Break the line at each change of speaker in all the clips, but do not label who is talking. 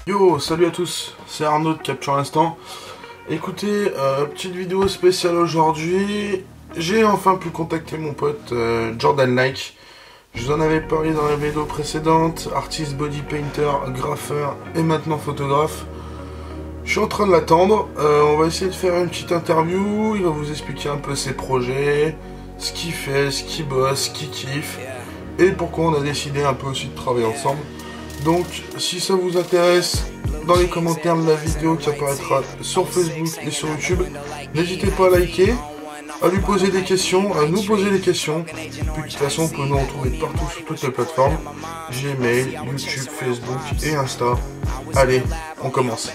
Yo, salut à tous, c'est Arnaud de Capture l'Instant. Écoutez, petite vidéo spéciale aujourd'hui. J'ai enfin pu contacter mon pote Jordan Like. Je vous en avais parlé dans la vidéo précédente. Artiste, body painter, graffeur et maintenant photographe. Je suis en train de l'attendre. On va essayer de faire une petite interview. Il va vous expliquer un peu ses projets, ce qu'il fait, ce qu'il bosse, ce qu'il kiffe. Et pourquoi on a décidé un peu aussi de travailler ensemble. Donc, si ça vous intéresse, dans les commentaires de la vidéo qui apparaîtra sur Facebook et sur YouTube, n'hésitez pas à liker, à lui poser des questions, à nous poser des questions. Puis de toute façon, vous pouvez nous retrouver partout sur toutes les plateformes, Gmail, YouTube, Facebook et Insta. Allez, on commence.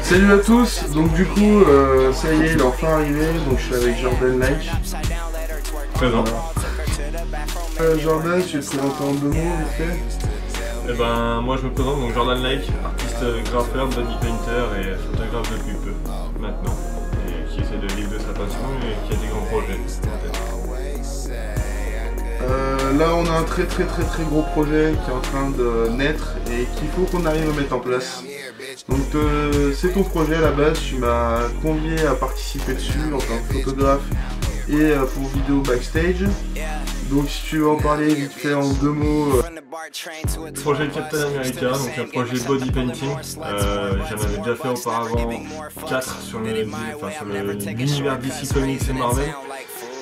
Salut à tous, donc du coup, ça y est, il est enfin arrivé, donc je suis avec Jordan Like.
Présent.
Jordan, tu es présenté en deux mots, vite fait.
Et ben moi je me présente, donc Jordan Like, artiste graffeur, body painter et photographe depuis peu, maintenant, et qui essaie de vivre de sa passion et qui a des grands projets.
Là on a un très gros projet qui est en train de naître et qu'il faut qu'on arrive à mettre en place. Donc c'est ton projet à la base, tu m'as convié à participer dessus en tant que photographe et pour vidéo backstage. Donc si tu veux en parler vite fait en deux mots.
Le projet Captain America, donc un projet body painting. J'en avais déjà fait auparavant 4 sur l'univers DC Comics et Marvel.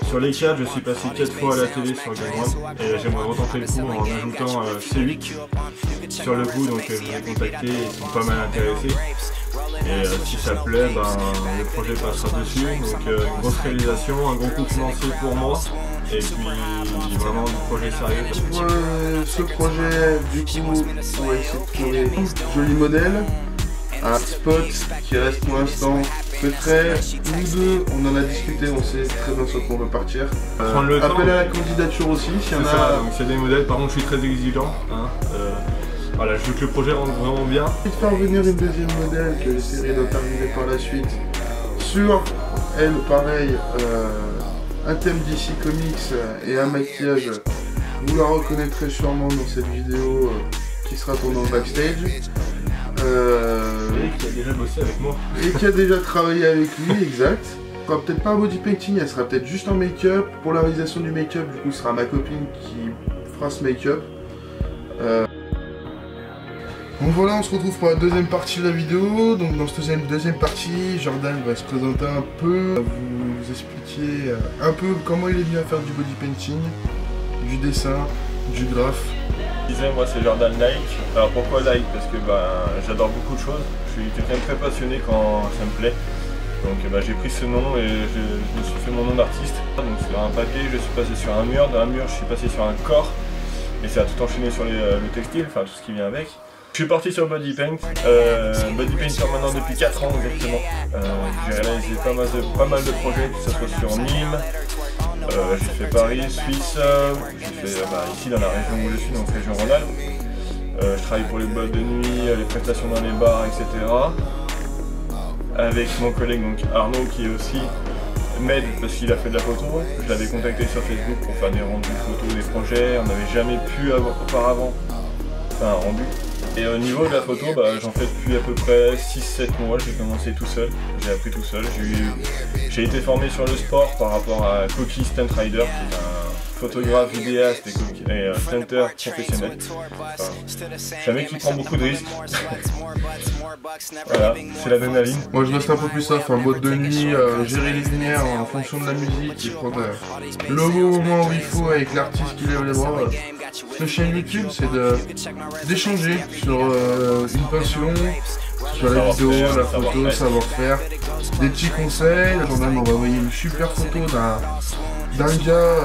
Sur les 4, je suis passé 4 fois à la télé sur Game One et j'aimerais retenter le coup en ajoutant C8 sur le coup, donc je les ai contactés, ils sont pas mal intéressés. Et si ça plaît, le projet passera dessus, donc une grosse réalisation, un gros coup financier pour moi, et puis vraiment du projet sérieux.
Pour ce projet, du coup, on va essayer de trouver un joli modèle, un spot qui reste pour l'instant secret. Nous deux, on en a discuté, on sait très bien sur quoi on veut partir. Appel à la candidature aussi, s'il y en a.
Ça, donc c'est des modèles, par contre je suis très exigeant. Voilà, je veux que le projet rentre vraiment bien.
Je vais te faire venir une deuxième modèle que j'essaierai d'interviewer par la suite. Sur elle, pareil, un thème DC Comics et un maquillage. Vous la reconnaîtrez sûrement dans cette vidéo qui sera tournée en backstage.
Et qui a déjà bossé avec moi.
Et qui a déjà travaillé avec lui, exact. Elle sera peut-être pas un body painting, elle sera peut-être juste en make-up. Pour la réalisation du make-up, du coup, ce sera ma copine qui fera ce make-up. Donc voilà, on se retrouve pour la deuxième partie de la vidéo. Donc dans cette deuxième partie, Jordan va se présenter un peu, vous expliquer un peu comment il est venu à faire du body painting, du dessin, du graphe.
Je disais, moi c'est Jordan Like. Alors pourquoi Like? Parce que j'adore beaucoup de choses. Je suis quelqu'un de très passionné quand ça me plaît. Donc j'ai pris ce nom et je me suis fait mon nom d'artiste. Donc sur un papier, je suis passé sur un mur. Dans un mur, je suis passé sur un corps. Et ça a tout enchaîné sur le textile, enfin tout ce qui vient avec. Je suis parti sur body paint, body painter maintenant depuis 4 ans exactement. J'ai réalisé pas mal de projets, que ce soit sur Nîmes, j'ai fait Paris, Suisse, j'ai fait ici dans la région où je suis, donc région Rhône-Alpes. Je travaille pour les boîtes de nuit, les prestations dans les bars, etc. Avec mon collègue donc Arnaud qui est aussi m'aide parce qu'il a fait de la photo. Je l'avais contacté sur Facebook pour faire des rendus photos des projets, on n'avait jamais pu avoir auparavant faire un rendu. Et au niveau de la photo, j'en fais depuis à peu près 6-7 mois, j'ai commencé tout seul, j'ai appris tout seul. J'ai été formé sur le sport par rapport à Cocky Stunt Rider, qui est un photographe, vidéaste et stunter professionnel. C'est un mec qui prend beaucoup de risques. Voilà, c'est l'adrénaline.
Moi je reste un peu plus ça, en boîte de nuit, gérer les lumières en fonction de la musique et prendre le moment où il faut avec l'artiste qui lève les bras. Cette chaîne YouTube, c'est d'échanger sur une passion, sur la vidéo, la photo, le savoir-faire, des petits conseils. Jordan m'a envoyé une super photo d'un gars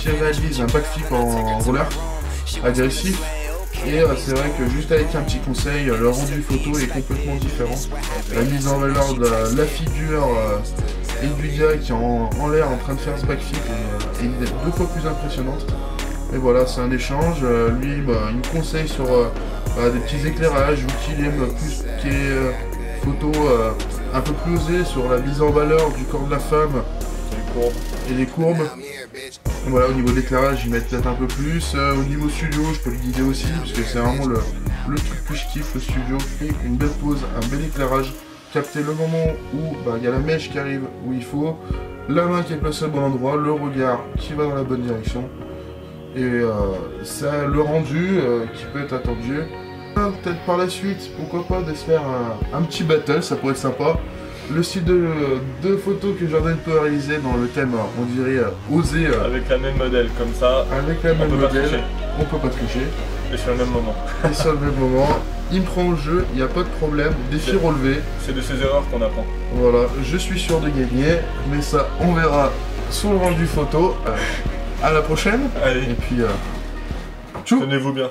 qui réalise un backflip en roller agressif. Et c'est vrai que juste avec un petit conseil, le rendu photo est complètement différent. La mise en valeur de la figure et du gars qui est en l'air en train de faire ce backflip est 2 fois plus impressionnante. Et voilà, c'est un échange. Lui, il me conseille sur des petits éclairages, vu qu'il aime plus ce qui est photos un peu plus osées sur la mise en valeur du corps de la femme et les courbes. Voilà, au niveau de l'éclairage, ils mettent peut-être un peu plus. Au niveau studio, je peux le guider aussi, parce que c'est vraiment le truc que je kiffe, le studio. Et une belle pose, un bel éclairage. Capter le moment où il y a la mèche qui arrive où il faut, la main qui est placée au bon endroit, le regard qui va dans la bonne direction. Et ça, le rendu qui peut être attendu. Peut-être par la suite, pourquoi pas, de se faire un petit battle, ça pourrait être sympa. Le style de photos que Jordan peut réaliser dans le thème, on dirait oser.
Avec la même modèle, comme ça.
Avec la même modèle, on peut pas tricher.
Et sur le même moment.
Et sur le même moment, il me prend le jeu, il n'y a pas de problème, défi relevé.
C'est de ces erreurs qu'on apprend.
Voilà, je suis sûr de gagner, mais ça, on verra sur le rendu photo. À la prochaine.
Allez.
Et puis, tchou.
Tenez-vous bien.